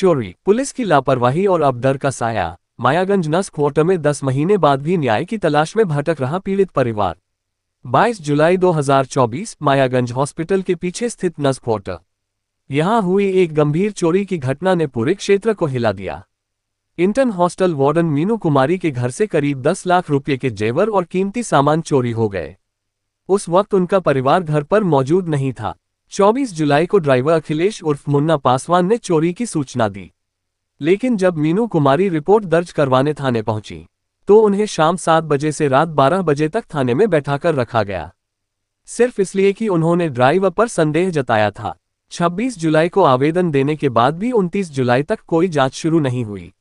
चोरी, पुलिस की लापरवाही और अब डर का साया। मायागंज नस्क क्वार्टर में 10 महीने बाद भी न्याय की तलाश में भटक रहा पीड़ित परिवार। 22 जुलाई 2024 मायागंज हॉस्पिटल के पीछे स्थित नस्क क्वार्टर। यहां हुई एक गंभीर चोरी की घटना ने पूरे क्षेत्र को हिला दिया। इंटर्न हॉस्टल वार्डन मीनू कुमारी के घर से करीब 10 लाख रुपए के जेवर और कीमती सामान चोरी हो गए। उस वक्त उनका परिवार घर पर मौजूद नहीं था। 24 जुलाई को ड्राइवर अखिलेश उर्फ मुन्ना पासवान ने चोरी की सूचना दी, लेकिन जब मीनू कुमारी रिपोर्ट दर्ज करवाने थाने पहुंची तो उन्हें शाम 7 बजे से रात 12 बजे तक थाने में बैठाकर रखा गया, सिर्फ इसलिए कि उन्होंने ड्राइवर पर संदेह जताया था। 26 जुलाई को आवेदन देने के बाद भी 29 जुलाई तक कोई जांच शुरू नहीं हुई।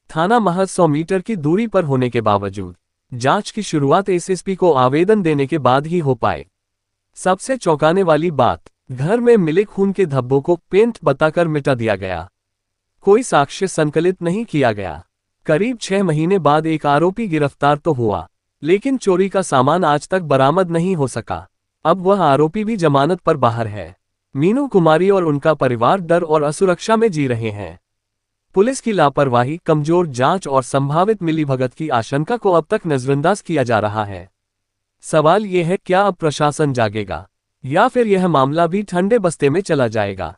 थाना महज 100 मीटर की दूरी पर होने के बावजूद जांच की शुरुआत एसएसपी को आवेदन देने के बाद ही हो पाए। सबसे चौंकाने वाली बात, घर में मिले खून के धब्बों को पेंट बताकर मिटा दिया गया। कोई साक्ष्य संकलित नहीं किया गया। करीब 6 महीने बाद एक आरोपी गिरफ्तार तो हुआ, लेकिन चोरी का सामान आज तक बरामद नहीं हो सका। अब वह आरोपी भी जमानत पर बाहर है। मीनू कुमारी और उनका परिवार डर और असुरक्षा में जी रहे हैं। पुलिस की लापरवाही, कमजोर जांच और संभावित मिलीभगत की आशंका को अब तक नजरअंदाज किया जा रहा है। सवाल यह है, क्या अब प्रशासन जागेगा या फिर यह मामला भी ठंडे बस्ते में चला जाएगा?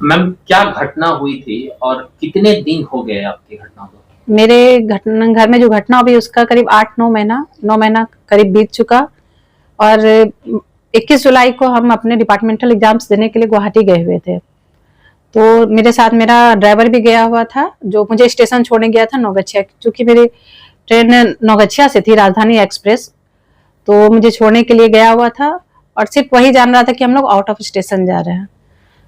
मैम, क्या घटना हुई थी और कितने दिन हो गए आपकी घटना को? मेरे घर में जो घटना हुई उसका करीब 9 महीना करीब बीत चुका। और 21 जुलाई को हम अपने डिपार्टमेंटल एग्जाम्स देने के लिए गुवाहाटी गए हुए थे। तो मेरे साथ मेरा ड्राइवर भी गया हुआ था, जो मुझे स्टेशन छोड़ने गया था नौगछिया, क्योंकि मेरी ट्रेन नौगछिया से थी, राजधानी एक्सप्रेस। तो मुझे छोड़ने के लिए गया हुआ था और सिर्फ वही जान रहा था कि हम लोग आउट ऑफ स्टेशन जा रहे हैं।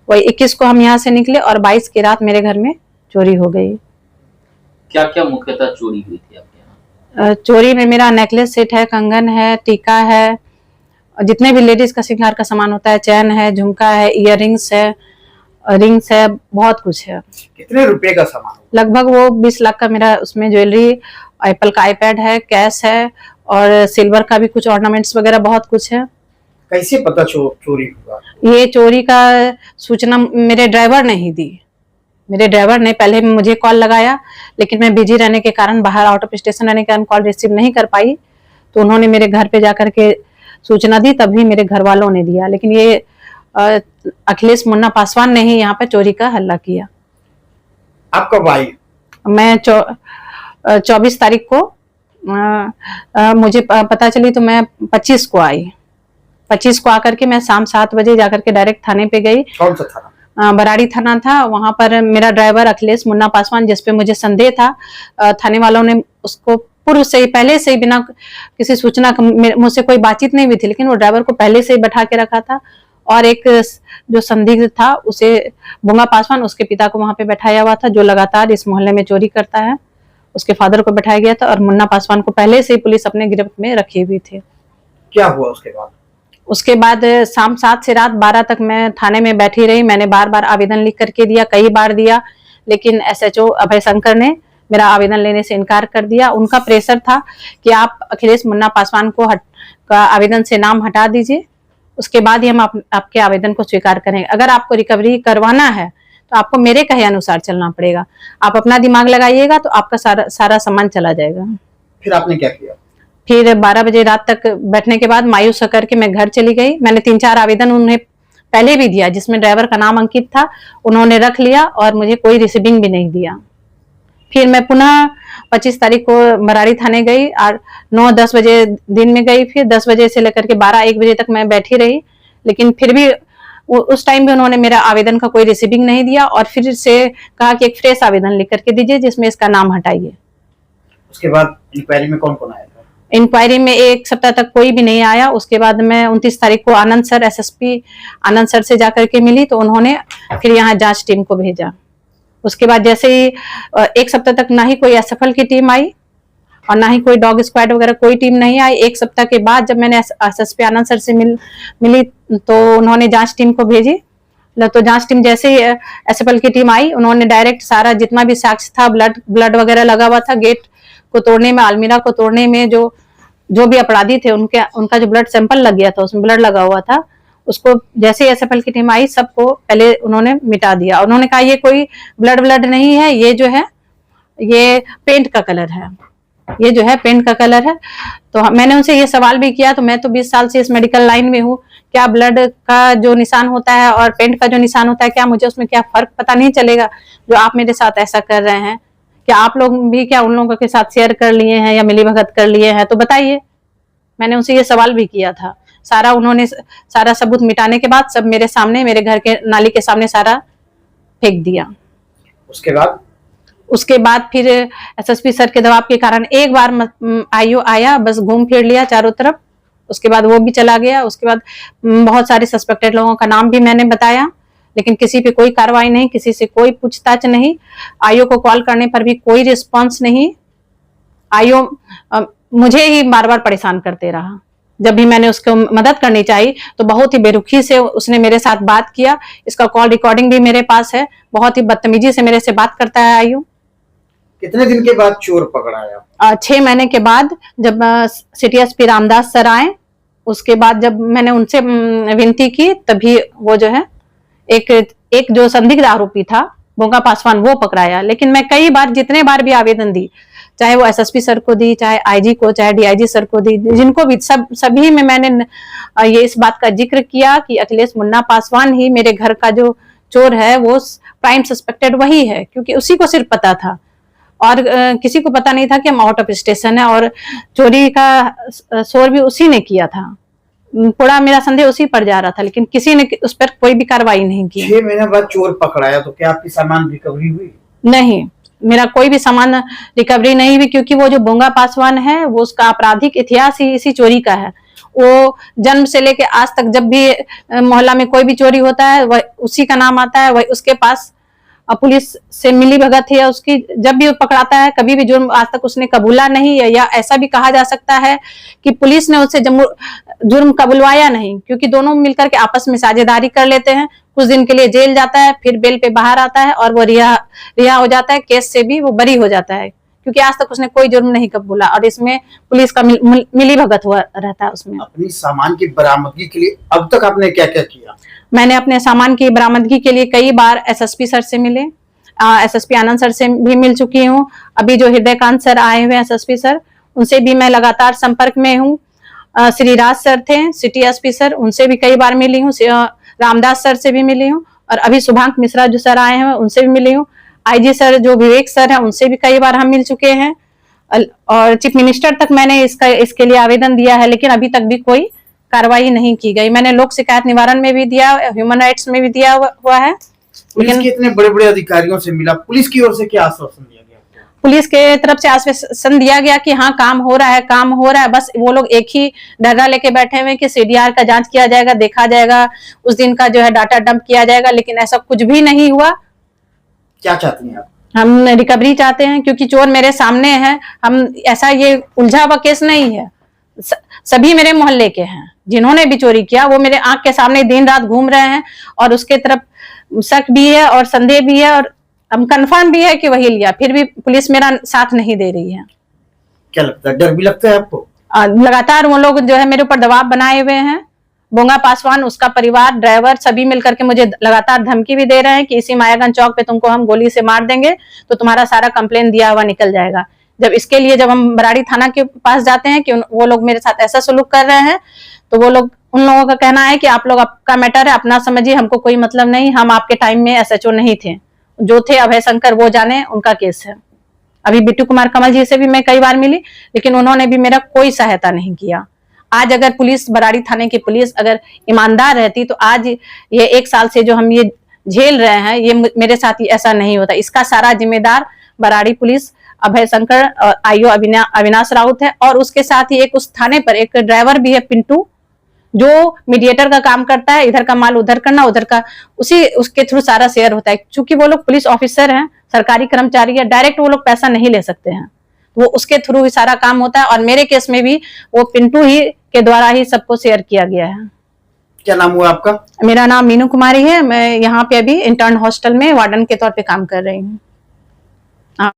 वही 21 को हम यहाँ से निकले और 22 की रात मेरे घर में चोरी हो गई। क्या क्या मुख्यतः चोरी हुई थी आपके यहाँ? चोरी में मेरा नेकलेस सेट है, कंगन है, टीका है, जितने भी लेडीज का श्रृंगार का सामान होता है, चैन है, झुमका है, इयररिंग्स है, रिंग्स है, बहुत कुछ है। कितने रुपए का सामान? लगभग वो 20 लाख का मेरा उसमें ज्वेलरी, एप्पल का आईपैड है, कैश है और सिल्वर का भी कुछ ऑर्नामेंट्स वगैरह बहुत कुछ है। कैसे पता चोरी हुआ? ये चोरी का सूचना मेरे ड्राइवर ने ही दी। मेरे ड्राइवर ने पहले मुझे कॉल लगाया, लेकिन मैं बिजी रहने के कारण, बाहर आउट ऑफ स्टेशन रहने के कारण कॉल रिसीव नहीं कर पाई। तो उन्होंने मेरे घर पे जाकर के सूचना दी, तभी मेरे घर वालों ने दिया। लेकिन ये अखिलेश मुन्ना पासवान ने ही यहाँ पे चोरी का हल्ला किया। आप कब आई? मैं 24 तारीख को मुझे पता चली, तो मैं 25 को आई। 25 को आकर के मैं शाम 7 बजे जाकर के डायरेक्ट थाने पे गई। कौन सा थाना? बराड़ी थाना था। वहां पर मेरा ड्राइवर अखिलेश मुन्ना पासवान, जिसपे मुझे संदेह था, थाने वालों ने उसको पूर्व से ही, पहले से ही, बिना किसी सूचना, मुझसे कोई बातचीत नहीं हुई थी, लेकिन वो ड्राइवर को पहले से ही बैठा के रखा था। और एक जो संदिग्ध था, उसे बुंगा पासवान, उसके पिता को वहां पे बैठाया हुआ था, जो लगातार इस मोहल्ले में चोरी करता है। उसके फादर को बैठाया गया था और मुन्ना पासवान को पहले से ही पुलिस अपने गिरफ्त में रखी हुई थी। क्या हुआ उसके बाद? उसके बाद शाम 7 से रात 12 तक मैं थाने में बैठी रही। मैंने बार बार आवेदन लिख करके दिया, कई बार दिया, लेकिन एसएचओ अभय शंकर ने मेरा आवेदन लेने से इनकार कर दिया। उनका प्रेशर था कि आप अखिलेश मुन्ना पासवान को का आवेदन से नाम हटा दीजिए, उसके बाद ही हम आपके आवेदन को स्वीकार करेंगे। अगर आपको रिकवरी करवाना है तो आपको मेरे कहे अनुसार चलना पड़ेगा। आप अपना दिमाग लगाइएगा तो आपका सारा सामान चला जाएगा। फिर आपने क्या किया? फिर 12 बजे रात तक बैठने के बाद मायूस होकर के मैं घर चली गई। मैंने 3-4 आवेदन उन्हें पहले भी दिया, जिसमें ड्राइवर का नाम अंकित था, उन्होंने रख लिया और मुझे कोई रिसीविंग भी नहीं दिया। फिर मैं पुनः 25 तारीख को बराड़ी थाने गई और 9-10 बजे दिन में गई। फिर 10 बजे से लेकर के 12-1 बजे तक मैं बैठी रही, लेकिन फिर भी उस टाइम भी उन्होंने मेरा आवेदन का कोई रिसीविंग नहीं दिया और फिर से कहा कि एक फ्रेश आवेदन लिख करके दीजिए, जिसमें इसका नाम हटाइए। उसके बाद इंक्वायरी में कौन कौन आया था? इंक्वायरी में 1 सप्ताह तक कोई भी नहीं आया। उसके बाद मैं 29 तारीख को आनंद सर, एसएसपी आनंद सर से जाकर के मिली, तो उन्होंने फिर यहाँ जांच टीम को भेजा। उसके बाद जैसे ही 1 सप्ताह तक ना ही कोई एसएफएल की टीम आई और ना ही कोई डॉग स्क्वाड वगैरह कोई टीम नहीं आई। 1 सप्ताह के बाद जब मैंने एसएसपी आनंद सर से मिली तो उन्होंने जांच टीम को भेजी तो जांच टीम जैसे ही एसएफएल की टीम आई, उन्होंने डायरेक्ट सारा जितना भी साक्ष्य था, ब्लड वगैरह लगा हुआ था, गेट को तोड़ने में, अलमीरा को तोड़ने में जो भी अपराधी थे उनका जो ब्लड सैंपल लग गया था, उसमें ब्लड लगा हुआ था, उसको जैसे ही एसएफएल की टीम आई सबको पहले उन्होंने मिटा दिया। उन्होंने कहा ये कोई ब्लड नहीं है, ये जो है ये पेंट का कलर है, ये जो है पेंट का कलर है। तो मैंने उनसे ये सवाल भी किया, तो मैं तो 20 साल से इस मेडिकल लाइन में हूँ, क्या ब्लड का जो निशान होता है और पेंट का जो निशान होता है, क्या मुझे उसमें क्या फर्क पता नहीं चलेगा जो आप मेरे साथ ऐसा कर रहे हैं? क्या आप लोग भी क्या उन लोगों के साथ शेयर कर लिए हैं या मिलीभगत कर लिए हैं? तो बताइए। मैंने उनसे ये सवाल भी किया था। उन्होंने सारा सबूत मिटाने के बाद सब मेरे सामने, मेरे घर के नाली के सामने सारा फेंक दिया। उसके बाद फिर एसएसपी सर के दबाव के कारण एक बार आईओ आया, बस घूम फिर लिया चारों तरफ, उसके बाद वो भी चला गया। उसके बाद बहुत सारे सस्पेक्टेड लोगों का नाम भी मैंने बताया, लेकिन किसी पे कोई कार्रवाई नहीं, किसी से कोई पूछताछ नहीं। आईओ को कॉल करने पर भी कोई रिस्पांस नहीं। आईओ मुझे ही बार बार परेशान करते रहा। जब भी मैंने उसको मदद करनी चाहिए तो बहुत ही बेरुखी से उसने मेरे साथ बात किया। इसका कॉल रिकॉर्डिंग भी मेरे पास है। बहुत ही बदतमीजी से मेरे से बात करता है आईओ। कितने दिन के बाद चोर पकड़ाया? 6 महीने के बाद, जब सिटी एसपी रामदास सर आए, उसके बाद जब मैंने उनसे विनती की, तभी वो जो है एक जो संदिग्ध आरोपी था बोंगा पासवान, वो पकड़ाया। लेकिन मैं कई बार, जितने बार भी आवेदन दी, चाहे वो एसएसपी सर को दी, चाहे आईजी को, चाहे डीआईजी सर को दी, जिनको भी, सभी में मैंने ये इस बात का जिक्र किया कि अखिलेश मुन्ना पासवान ही मेरे घर का जो चोर है, वो प्राइम सस्पेक्टेड वही है, क्योंकि उसी को सिर्फ पता था और किसी को पता नहीं था कि हम आउट ऑफ स्टेशन है, और चोरी का शोर भी उसी ने किया था। पूरा मेरा संदेह उसी पर जा रहा था, लेकिन किसी ने उस पर कोई भी कार्रवाई नहीं की। 6 महीने बाद चोर पकड़ाया, तो क्या आपकी सामान रिकवरी हुई? नहीं, मेरा कोई भी सामान रिकवरी नहीं हुई, क्योंकि वो जो बोंगा पासवान है, वो उसका आपराधिक इतिहास ही इसी चोरी का है। वो जन्म से लेके आज तक जब भी मोहल्ला में कोई भी चोरी होता है, वह उसी का नाम आता है। वह उसके पास पुलिस से मिली भगत है उसकी। जब भी वो पकड़ाता है, कभी भी जुर्म आज तक उसने कबूला नहीं है, या ऐसा भी कहा जा सकता है कि पुलिस ने उससे जुर्म कबूलवाया नहीं, क्योंकि दोनों मिलकर के आपस में साझेदारी कर लेते हैं। कुछ दिन के लिए जेल जाता है, फिर बेल पे बाहर आता है और वो रिहा हो जाता है, केस से भी वो बरी हो जाता है, क्योंकि आज तक उसने कोई जुर्म नहीं कबूला। और इसमें पुलिस का मिली भगत हुआ रहता है उसमें। अपनी सामान की बरामदगी के लिए अब तक आपने क्या क्या किया? मैंने अपने सामान की बरामदगी के लिए कई बार एसएसपी सर से मिले, एसएसपी आनंद सर से भी मिल चुकी हूँ। अभी जो हृदयकांत सर आए हुए हैं एसएसपी सर, उनसे भी मैं लगातार संपर्क में हूँ। श्री राज सर थे सिटी एसपी सर, उनसे भी कई बार मिली हूँ। रामदास सर से भी मिली हूँ, और अभी शुभांक मिश्रा जो सर आए हैं उनसे भी मिली हूँ। आईजी सर जो विवेक सर हैं, उनसे भी कई बार हम मिल चुके हैं, और चीफ मिनिस्टर तक मैंने इसके लिए आवेदन दिया है, लेकिन अभी तक भी कोई कार्रवाई नहीं की गई। मैंने लोक शिकायत निवारण में भी दिया, ह्यूमन राइट्स में भी दिया हुआ है। पुलिस के इतने बड़े बड़े अधिकारियों से मिला, पुलिस की ओर से क्या आश्वासन दिया गया? पुलिस के तरफ से आश्वासन दिया गया कि हाँ काम हो रहा है, काम हो रहा है। बस वो लोग एक ही डरा लेके बैठे हुए कि सीडीआर का जांच किया जाएगा, देखा जाएगा, उस दिन का जो है डाटा डंप किया जाएगा, लेकिन ऐसा कुछ भी नहीं हुआ। क्या चाहती हैं आप? हम रिकवरी चाहते हैं, क्योंकि चोर मेरे सामने है। हम ऐसा ये उलझा हुआ केस नहीं है, सभी मेरे मोहल्ले के हैं। जिन्होंने भी चोरी किया वो मेरे आंख के सामने दिन रात घूम रहे हैं, और उसके तरफ शक भी है और संदेह भी है, और हम कंफर्म भी है कि वही लिया। फिर भी पुलिस मेरा साथ नहीं दे रही है। क्या लगता है, डर भी लगता है आपको? लगातार वो लोग जो है मेरे ऊपर दबाव बनाए हुए हैं। बोंगा पासवान, उसका परिवार, ड्राइवर, सभी मिलकर के मुझे लगातार धमकी भी दे रहे हैं कि इसी मायागंज चौक पे तुमको हम गोली से मार देंगे, तो तुम्हारा सारा कंप्लेन दिया हुआ निकल जाएगा। जब हम बराड़ी थाना के पास जाते हैं कि वो लोग मेरे साथ ऐसा सलूक कर रहे हैं, तो उन लोगों का कहना है कि आप लोग आपका मैटर है, अपना समझिए, हमको कोई मतलब नहीं। हम आपके टाइम में एसएचओ नहीं थे, जो थे अभय शंकर, वो जाने, उनका केस है। अभी बिट्टू कुमार कमल जी से भी मैं कई बार मिली, लेकिन उन्होंने भी मेरा कोई सहायता नहीं किया। आज अगर पुलिस, बराड़ी थाने की पुलिस अगर ईमानदार रहती, तो आज ये 1 साल से जो हम ये झेल रहे हैं, ये मेरे साथ ही ऐसा नहीं होता। इसका सारा जिम्मेदार बराड़ी पुलिस, अभय शंकर और आईओ अविनाश राउत है, और उसके साथ ही एक उस थाने पर एक ड्राइवर भी है पिंटू, जो मीडिएटर का काम करता है। इधर का माल उधर करना, उधर का उसके थ्रू सारा शेयर होता है। क्योंकि वो लोग पुलिस ऑफिसर हैं, सरकारी कर्मचारी है, डायरेक्ट वो लोग पैसा नहीं ले सकते हैं, वो उसके थ्रू ही सारा काम होता है। और मेरे केस में भी वो पिंटू ही के द्वारा ही सबको शेयर किया गया है। क्या नाम हुआ आपका? मेरा नाम मीनू कुमारी है। मैं यहाँ पे अभी इंटर्न हॉस्टल में वार्डन के तौर पे काम कर रही हूँ।